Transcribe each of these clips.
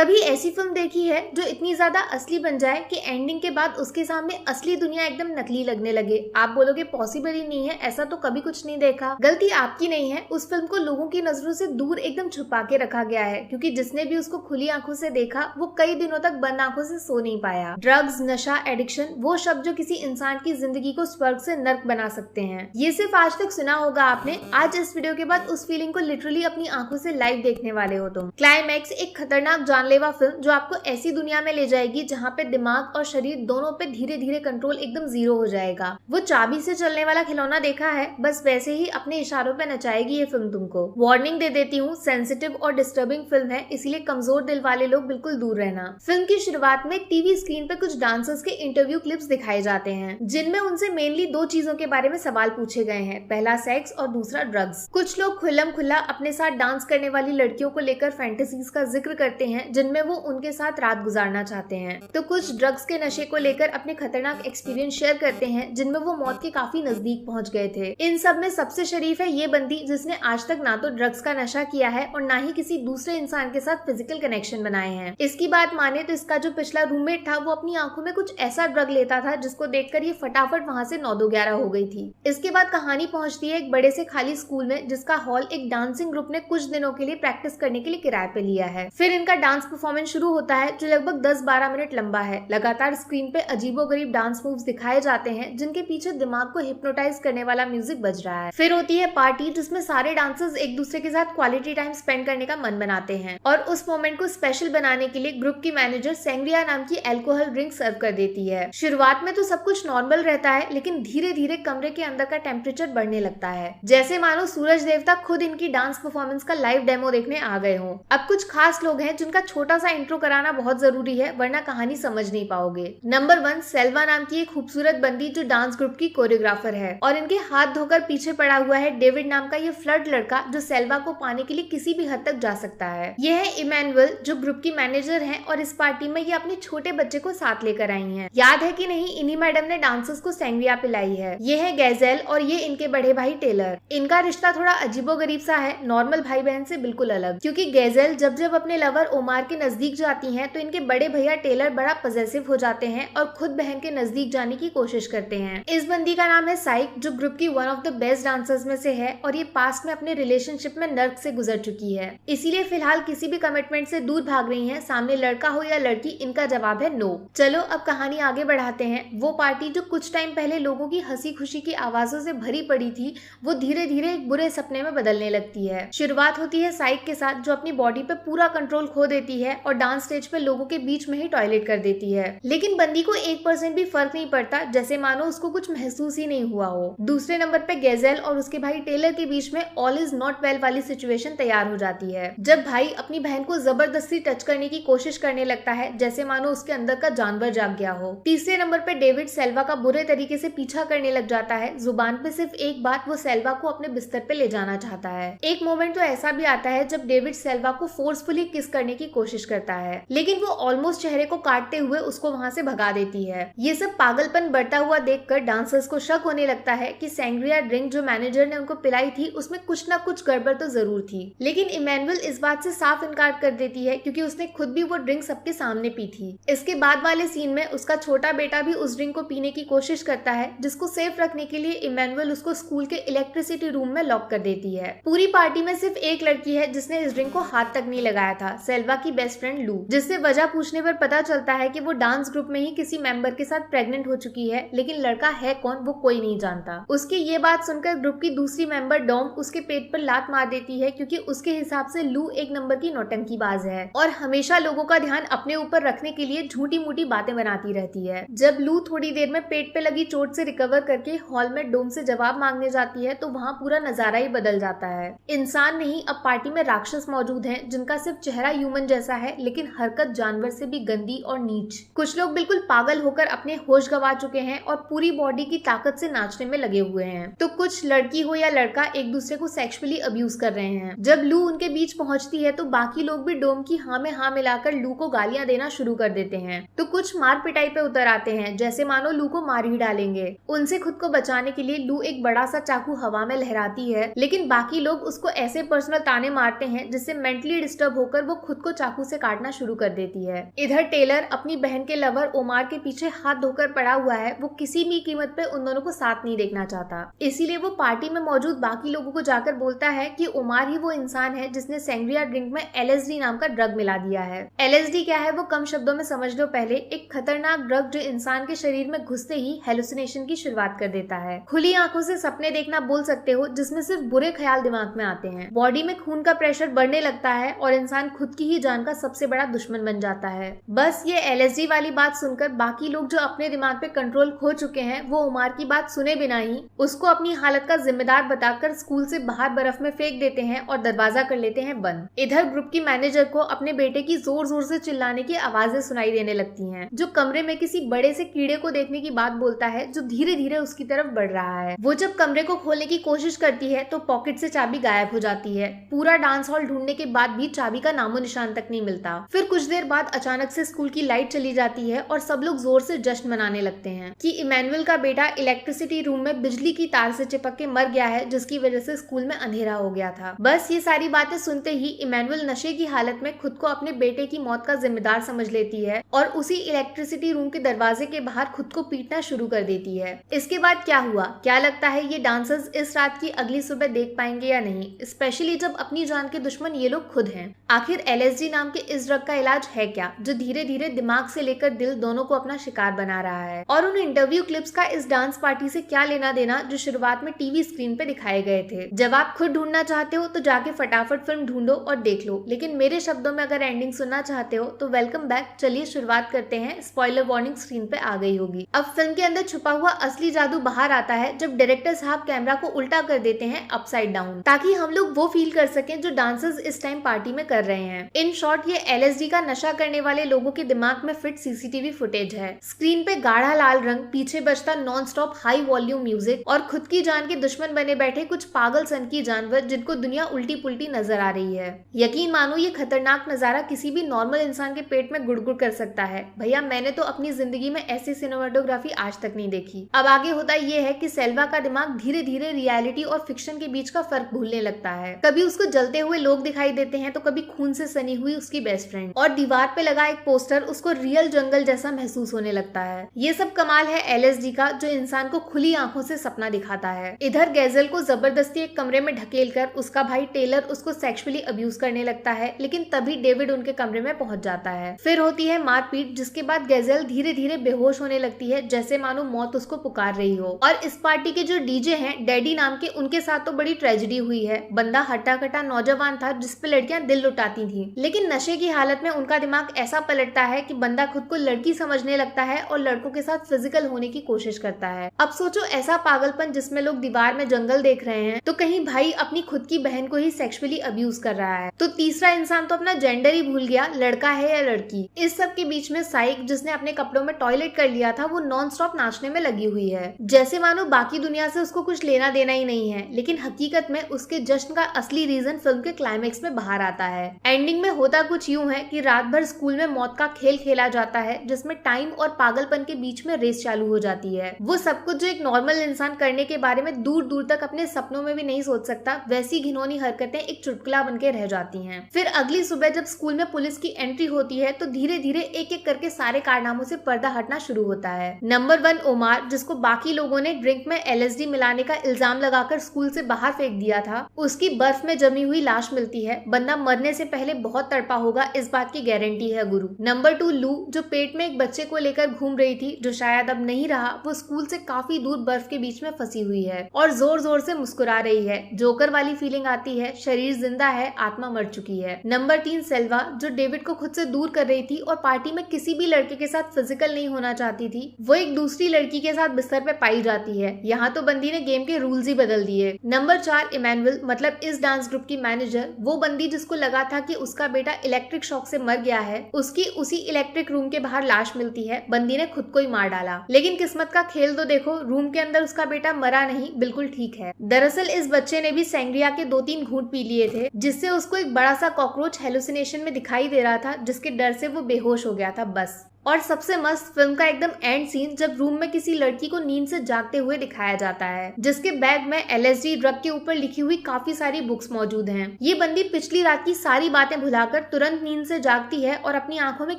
कभी ऐसी फिल्म देखी है जो इतनी ज्यादा असली बन जाए कि एंडिंग के बाद उसके सामने असली दुनिया एकदम नकली लगने लगे? आप बोलोगे पॉसिबल ही नहीं है, ऐसा तो कभी कुछ नहीं देखा। गलती आपकी नहीं है, उस फिल्म को लोगों की नजरों से दूर एकदम छुपा के रखा गया है, क्योंकि जिसने भी उसको खुली आंखों से देखा वो कई दिनों तक बंद आंखों से सो नहीं पाया। ड्रग्स, नशा, एडिक्शन, वो शब्द जो किसी इंसान की जिंदगी को स्वर्ग से नर्क बना सकते हैं, ये सिर्फ आज तक सुना होगा आपने। आज इस वीडियो के बाद उस फीलिंग को लिटरली अपनी आंखों से लाइव देखने वाले हो तुम। क्लाइमैक्स एक खतरनाक जानलेवा फिल्म जो आपको ऐसी दुनिया में ले जाएगी जहाँ पे दिमाग और शरीर दोनों पे धीरे धीरे कंट्रोल एकदम जीरो हो जाएगा। वो चाबी से चलने वाला खिलौना देखा है, बस वैसे ही अपने इशारों पे नचाएगी ये फिल्म तुमको। वार्निंग दे देती हूँ, सेंसिटिव और डिस्टर्बिंग फिल्म है, इसीलिए कमजोर दिल वाले लोग बिल्कुल दूर रहना। फिल्म की शुरुआत में टीवी स्क्रीन पे कुछ डांसर्स के इंटरव्यू क्लिप्स दिखाए जाते हैं, जिनमें उनसे मेनली दो चीजों के बारे में सवाल पूछे गए हैं, पहला सेक्स और दूसरा ड्रग्स। कुछ लोग खुल्लम खुल्ला अपने साथ डांस करने वाली लड़कियों को लेकर फैंटेसीज का जिक्र करते हैं, जिनमें वो उनके साथ रात गुजारना चाहते हैं, तो कुछ ड्रग्स के नशे को लेकर अपने खतरनाक एक्सपीरियंस शेयर करते हैं, जिनमें वो मौत के काफी नजदीक पहुंच गए थे। इन सब में सबसे शरीफ है ये बंदी जिसने आज तक ना तो ड्रग्स का नशा किया है और ना ही किसी दूसरे इंसान के साथ फिजिकल कनेक्शन बनाए हैं। इसकी बात माने तो इसका जो पिछला रूममेट था वो अपनी आंखों में कुछ ऐसा ड्रग लेता था जिसको देखकर ये फटाफट वहाँ से 9-2-11 हो गई थी। इसके बाद कहानी पहुंचती है एक बड़े से खाली स्कूल में, जिसका हॉल एक डांसिंग ग्रुप ने कुछ दिनों के लिए प्रैक्टिस करने के लिए किराए पे लिया है। फिर इनका डांस परफॉर्मेंस शुरू होता है जो लगभग 10-12 मिनट लंबा है। लगातार स्क्रीन पे अजीबोगरीब डांस मूव्स दिखाए जाते हैं, जिनके पीछे दिमाग को हिप्नोटाइज करने वाला म्यूजिक बज रहा है। फिर होती है पार्टी, जिसमें सारे डांसर्स एक दूसरे के साथ क्वालिटी टाइम स्पेंड करने का मन बनाते हैं, और उस मोमेंट को स्पेशल बनाने के लिए ग्रुप की मैनेजर सैंग्रिया नाम की अल्कोहल ड्रिंक सर्व कर देती है। शुरुआत में तो सब कुछ नॉर्मल रहता है, लेकिन धीरे धीरे कमरे के अंदर का टेम्परेचर बढ़ने लगता है, जैसे मानो सूरज देवता खुद इनकी डांस परफॉर्मेंस का लाइव डेमो देखने आ गए हों। अब कुछ खास लोग हैं जिनका छोटा सा इंट्रो कराना बहुत जरूरी है, वरना कहानी समझ नहीं पाओगे। नंबर 1, सेल्वा नाम की एक खूबसूरत बंदी जो डांस ग्रुप की कोरियोग्राफर है, और इनके हाथ धोकर पीछे पड़ा हुआ है डेविड नाम का ये फ्लर्ट लड़का जो सेल्वा को पाने के लिए किसी भी हद तक जा सकता है। यह है इमैनुअल जो ग्रुप की मैनेजर है, और इस पार्टी में ये अपने छोटे बच्चे को साथ लेकर आई है। याद है कि नहीं, इन्हीं मैडम ने डांसर्स को सैंग्रिया पिलाई है। ये है गैजेल और ये इनके बड़े भाई टेलर। इनका रिश्ता थोड़ा अजीबोगरीब सा है, नॉर्मल भाई बहन से बिल्कुल अलग, क्योंकि गैजेल जब जब अपने लवर ओमार के नजदीक जाती है तो इनके बड़े भैया टेलर बड़ा पजेसिव हो जाते हैं और खुद बहन के नजदीक जाने की कोशिश करते हैं। इस बंदी का नाम है साइक, जो ग्रुप की one of the best dancers में से है, और ये पास्ट में अपने रिलेशनशिप में नर्क से गुजर चुकी है, इसीलिए फिलहाल किसी भी कमिटमेंट से दूर भाग रही है। सामने लड़का हो या लड़की, इनका जवाब है नो। चलो अब कहानी आगे बढ़ाते हैं। वो पार्टी जो कुछ टाइम पहले लोगों की हंसी खुशी की आवाजों से भरी पड़ी थी, वो धीरे धीरे एक बुरे सपने में बदलने लगती है। शुरुआत होती है साइक के साथ, जो अपनी बॉडी पे पूरा कंट्रोल खो देती है और डांस स्टेज पे लोगों के बीच में ही टॉयलेट कर देती है, लेकिन बंदी को 1% भी फर्क नहीं पड़ता, जैसे मानो उसको कुछ महसूस ही नहीं हुआ हो। दूसरे नंबर पे गैजेल और उसके भाई टेलर के बीच में ऑल इज नॉट वेल वाली सिचुएशन तैयार हो जाती है, जब भाई अपनी बहन को जबरदस्ती टच करने की कोशिश करने लगता है, जैसे मानो उसके अंदर का जानवर जाग गया हो। तीसरे नंबर पे डेविड सेल्वा का बुरे तरीके से पीछा करने लग जाता है। जुबान पे सिर्फ एक बात, वो सेल्वा को अपने बिस्तर पे ले जाना चाहता है। एक मोमेंट तो ऐसा भी आता है जब डेविड सेल्वा को फोर्सफुली किस करने की कोशिश करता है, लेकिन वो ऑलमोस्ट चेहरे को काटते हुए उसको वहां से भगा देती है। ये सब पागलपन बढ़ता हुआ देखकर डांसर्स को शक होने लगता है कि सैंग्रिया ड्रिंक जो मैनेजर ने उनको पिलाई थी उसमें कुछ ना कुछ गड़बड़ तो जरूर थी, लेकिन इमैनुअल इस बात से साफ इनकार कर देती है, क्योंकि उसने खुद भी वो ड्रिंक सबके सामने पी थी। इसके बाद वाले सीन में उसका छोटा बेटा भी उस ड्रिंक को पीने की कोशिश करता है, जिसको सेफ रखने के लिए इमैनुअल उसको स्कूल के इलेक्ट्रिसिटी रूम में लॉक कर देती है। पूरी पार्टी में सिर्फ एक लड़की है जिसने इस ड्रिंक को हाथ तक नहीं लगाया था, सेल्वा की बेस्ट फ्रेंड लू, जिससे वजह पूछने पर पता चलता है कि वो डांस ग्रुप में ही किसी मेंबर के साथ प्रेग्नेंट हो चुकी है, लेकिन लड़का है कौन वो कोई नहीं जानता। उसकी ये बात सुनकर ग्रुप की दूसरी मेंबर डॉम उसके पेट पर लात मार देती है, क्योंकि उसके हिसाब से लू एक नंबर की नौटंकीबाज है और हमेशा लोगों का ध्यान अपने ऊपर रखने के लिए झूठी मूठी बातें बनाती रहती है। जब लू थोड़ी देर में पेट पे लगी चोट से रिकवर करके हॉल में डोम से जवाब मांगने जाती है, तो वहाँ पूरा नजारा ही बदल जाता है। इंसान नहीं, अब पार्टी में राक्षस मौजूद हैं, जिनका सिर्फ चेहरा ह्यूमन जैसा है, लेकिन हरकत जानवर से भी गंदी और नीच। कुछ लोग बिल्कुल पागल होकर अपने होश गवा चुके हैं और पूरी बॉडी की ताकत से नाचने में लगे हुए हैं, तो कुछ लड़की हो या लड़का एक दूसरे को सेक्सुअली अब्यूज कर रहे हैं। जब लू उनके बीच पहुंचती है तो बाकी लोग भी डोम की हाँ में हाँ मिलाकर लू को गालियां देना शुरू कर देते हैं, तो कुछ मार पिटाई पे उतर आते हैं, जैसे मानो लू को मार ही डालेंगे। उनसे खुद को बचाने के लिए लू एक बड़ा सा चाकू हवा में लहराती है, लेकिन बाकी लोग उसको ऐसे पर्सनल ताने मारते हैं जिससे मेंटली डिस्टर्ब होकर वो खुद को चाकू से काटना शुरू कर देती है। इधर टेलर अपनी बहन के लवर ओमार के पीछे हाथ धोकर पड़ा हुआ है। वो किसी भी कीमत पे उन दोनों को साथ नहीं देखना चाहता, इसीलिए वो पार्टी में मौजूद बाकी लोगों को जाकर बोलता है कि ओमार ही वो इंसान है जिसने सैंग्रिया ड्रिंक में LSD नाम का ड्रग मिला दिया है। LSD क्या है वो कम शब्दों में समझ लो। पहले एक खतरनाक ड्रग जो इंसान के शरीर में घुसते ही हेलुसिनेशन की शुरुआत कर देता है। खुली आंखों से सपने देखना बोल सकते हो, जिसमें सिर्फ बुरे ख्याल दिमाग में आते हैं। बॉडी में खून का प्रेशर बढ़ने लगता है और इंसान खुद की ही जान का सबसे बड़ा दुश्मन बन जाता है। बस ये LSD वाली बात सुनकर बाकी लोग जो अपने दिमाग पे कंट्रोल खो चुके हैं वो उमार की बात सुने बिना ही उसको अपनी हालत का जिम्मेदार बताकर स्कूल से बाहर बर्फ में फेंक देते हैं और दरवाजा कर लेते हैं बंद। इधर ग्रुप की मैनेजर को अपने बेटे की जोर जोर से चिल्लाने की आवाजें सुनाई देने लगती हैं, जो कमरे में किसी बड़े से कीड़े को देखने की बात बोलता है जो धीरे धीरे उसकी तरफ बढ़ रहा है। वो जब कमरे को खोलने की कोशिश करती है तो पॉकेट से चाबी गायब हो जाती है। पूरा डांस हॉल ढूंढने के बाद भी चाबी का नामो निशान तक नहीं मिलता। फिर कुछ देर बाद अचानक से स्कूल की लाइट चली जाती है और सब लोग जोर से जश्न मनाने लगते हैं कि इमैनुअल का बेटा इलेक्ट्रिसिटी रूम में बिजली की तार से चिपक के मर गया है, जिसकी वजह से स्कूल में अंधेरा हो गया था। बस ये सारी बातें सुनते ही इमैनुअल नशे की हालत में खुद को अपने बेटे की मौत का जिम्मेदार समझ लेती है और उसी इलेक्ट्रिसिटी रूम के दरवाजे के बाहर खुद को पीटना शुरू कर देती है। इसके बाद क्या हुआ, क्या लगता है ये डांसर्स इस रात की अगली सुबह देख पाएंगे या नहीं, स्पेशली जब अपनी जान के दुश्मन ये लोग खुद हैं। आखिर LSD नाम के इस ड्रग का इलाज है क्या, जो धीरे धीरे दिमाग से लेकर दिल दोनों को अपना शिकार बना रहा है, और उन इंटरव्यू क्लिप्स का इस डांस पार्टी से क्या लेना देना जो शुरुआत में टीवी स्क्रीन पे दिखाए गए थे। जब आप खुद ढूंढना चाहते हो तो जाके फटाफट फिल्म ढूंढो और देख लो, लेकिन मेरे शब्दों में अगर एंडिंग सुनना चाहते हो तो वेलकम बैक। चलिए शुरुआत करते हैं। स्पॉइलर वार्निंग स्क्रीन पे आ गई होगी। अब फिल्म के अंदर छुपा हुआ असली जादू बाहर आता है जब डायरेक्टर साहब कैमरा को उल्टा कर देते हैं अपसाइड डाउन, ताकि हम लोग वो फील कर सकें जो डांसर्स इस टाइम पार्टी में कर रहे हैं। इन शॉर्ट ये LSD का नशा करने वाले लोगों के दिमाग में फिट CCTV फुटेज है। स्क्रीन पे गाढ़ा लाल रंग, पीछे बजता non stop high volume music और खुद की जान के दुश्मन बने बैठे कुछ पागल सन की जानवर जिनको दुनिया उल्टी पुल्टी नजर आ रही है। यकीन मानो ये खतरनाक नजारा किसी भी नॉर्मल इंसान के पेट में गुड़गुड़ कर सकता है। भैया मैंने तो अपनी जिंदगी में ऐसी सिनेमाटोग्राफी आज तक नहीं देखी। अब आगे होता ये है कि सेल्वा का दिमाग धीरे धीरे रियलिटी और फिक्शन के बीच का फर्क भूलने लगता है। कभी उसको जलते हुए लोग दिखाई देते हैं तो कभी खून से सनी हुई उसकी बेस्ट फ्रेंड, और दीवार पे लगा एक पोस्टर उसको रियल जंगल जैसा महसूस होने लगता है। ये सब कमाल है LSD का, जो इंसान को खुली आंखों से सपना दिखाता है। इधर गैजल को जबरदस्ती एक कमरे में ढकेलकर उसका भाई टेलर उसको सेक्सुअली अब्यूज करने लगता है, लेकिन तभी डेविड उनके कमरे में पहुंच जाता है। फिर होती है मारपीट, जिसके बाद गैजल धीरे धीरे बेहोश होने लगती है, जैसे मानो मौत उसको पुकार रही हो। और इस पार्टी के जो डीजे हैं डैडी नाम के, उनके साथ तो बड़ी ट्रेजेडी हुई है। बंदा हट्टा कट्टा नौजवान था जिसपे लड़कियां दिल लुटाती थी, लेकिन नशे की हालत में उनका दिमाग ऐसा पलटता है कि बंदा खुद को लड़की समझने लगता है और लड़कों के साथ फिजिकल होने की कोशिश करता है। अब सोचो ऐसा पागलपन जिसमें लोग दीवार में जंगल देख रहे हैं तो कहीं भाई अपनी खुद की बहन को ही सेक्सुअली अब्यूज कर रहा है, तो तीसरा इंसान तो अपना जेंडर ही भूल गया, लड़का है या लड़की। इस सब के बीच में साइक, जिसने अपने कपड़ों में टॉयलेट कर लिया था, वो नॉन स्टॉप नाचने में लगी हुई है, जैसे मानो बाकी दुनिया से उसको कुछ लेना देना ही नहीं है। लेकिन हकीकत में उसके जश्न का असली रीजन फिल्म के क्लाइमेक्स में बाहर आता है। एंडिंग में होता कुछ यूं है कि रात भर स्कूल में मौत का खेल खेला जाता है, जिसमें टाइम और पागलपन के बीच में रेस चालू हो जाती है। वो सब कुछ जो एक नॉर्मल इंसान करने के बारे में दूर दूर तक अपने सपनों में भी नहीं सोच सकता, वैसी घिनौनी हरकतें एक चुटकुला बनके रह जाती हैं। फिर अगली सुबह जब स्कूल में पुलिस की एंट्री होती है तो धीरे धीरे एक एक करके सारे कारनामों से पर्दा हटना शुरू होता है। नंबर 1 ओमार, जिसको बाकी लोगों ने ड्रिंक में LSD मिलाने का इल्जाम लगाकर स्कूल से बाहर फेंक दिया था, उसकी बर्फ में जमी हुई लाश मिलती है। बंदा मरने से पहले बहुत तड़पा होगा, इस बात की गारंटी है गुरु। नंबर 2 लू, जो पेट में एक बच्चे को लेकर घूम रही थी, जो शायद अब नहीं रहा। वो स्कूल से काफी दूर बर्फ के बीच में फंसी हुई है और जोर जोर से मुस्कुरा रही है। जोकर वाली फीलिंग आती है, शरीर जिंदा है, आत्मा मर चुकी है। नंबर 3 सेल्वा, जो डेविड को खुद से दूर कर रही थी और पार्टी में किसी भी लड़के के साथ फिजिकल नहीं होना चाहती थी। वो एक दूसरी लड़की के साथ बिस्तर पे पाई जाती है। यहाँ तो बंदी ने गेम के रूल्स ही बदल दिए। नंबर 4 इमैनुअल, मतलब इस डांस ग्रुप की मैनेजर, वो बंदी जिसको लगा था कि उसका बेटा इलेक्ट्रिक शॉक से मर गया है। उसकी उसी इलेक्ट्रिक रूम के बाहर लाश मिलती है। बंदी ने खुद को ही मार डाला, लेकिन किस्मत का खेल तो देखो, रूम के अंदर उसका बेटा मरा नहीं, बिल्कुल ठीक है। दरअसल इस बच्चे ने भी सैंग्रिया के 2-3 घूंट पी लिए थे, जिससे उसको एक बड़ा सा कॉकरोच हेलुसिनेशन में दिखाई दे रहा था, जिसके डर से वो बेहोश हो गया था। बस और सबसे मस्त फिल्म का एकदम एंड सीन जब रूम में किसी लड़की को नींद से जागते हुए दिखाया जाता है, जिसके बैग में LSD ड्रग के ऊपर लिखी हुई काफी सारी बुक्स मौजूद हैं। ये बंदी पिछली रात की सारी बातें भुलाकर तुरंत नींद से जागती है और अपनी आंखों में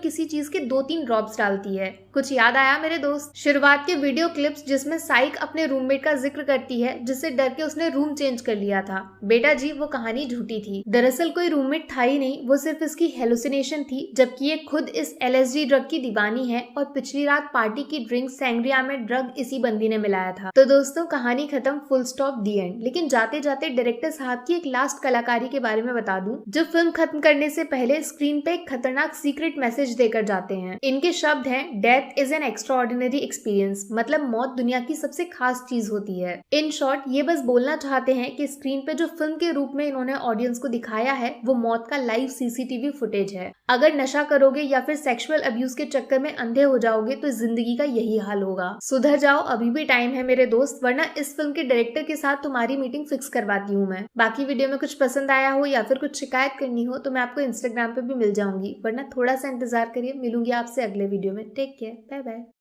किसी चीज के 2-3 ड्रॉप्स डालती है। कुछ याद आया मेरे दोस्त? शुरुआत के वीडियो क्लिप्स जिसमें साइक अपने रूममेट का जिक्र करती है जिससे डर के उसने रूम चेंज कर लिया था। बेटा जी, वो कहानी झूठी थी। दरअसल कोई रूममेट था ही नहीं, वो सिर्फ इसकी हेलुसिनेशन थी, जबकि ये खुद इस LSD ड्रग की दीवानी है और पिछली रात पार्टी की ड्रिंक सैंग्रिया में ड्रग इसी बंदी ने मिलाया था। तो दोस्तों, कहानी खत्म, फुल स्टॉप, दी एंड। लेकिन जाते जाते डायरेक्टर साहब की एक लास्ट कलाकारी के बारे में बता दूं, जो फिल्म खत्म करने से पहले स्क्रीन पे एक खतरनाक सीक्रेट मैसेज देकर जाते हैं। इनके शब्द हैं, death is an extraordinary experience, मतलब मौत दुनिया की सबसे खास चीज होती है। इन शॉर्ट ये बस बोलना चाहते हैं कि स्क्रीन पे जो फिल्म के रूप में इन्होंने ऑडियंस को दिखाया है वो मौत का लाइव CCTV फुटेज है। अगर नशा करोगे या फिर सेक्सुअल अब्यूज के चक्कर में अंधे हो जाओगे तो जिंदगी का यही हाल होगा। सुधर जाओ, अभी भी टाइम है मेरे दोस्त, वरना इस फिल्म के डायरेक्टर के साथ तुम्हारी मीटिंग फिक्स करवाती हूँ मैं। बाकी वीडियो में कुछ पसंद आया हो या फिर कुछ शिकायत करनी हो तो मैं आपको इंस्टाग्राम पे भी मिल जाऊंगी, वरना थोड़ा सा इंतजार करिए। मिलूंगी आपसे अगले वीडियो में। Take care, bye bye.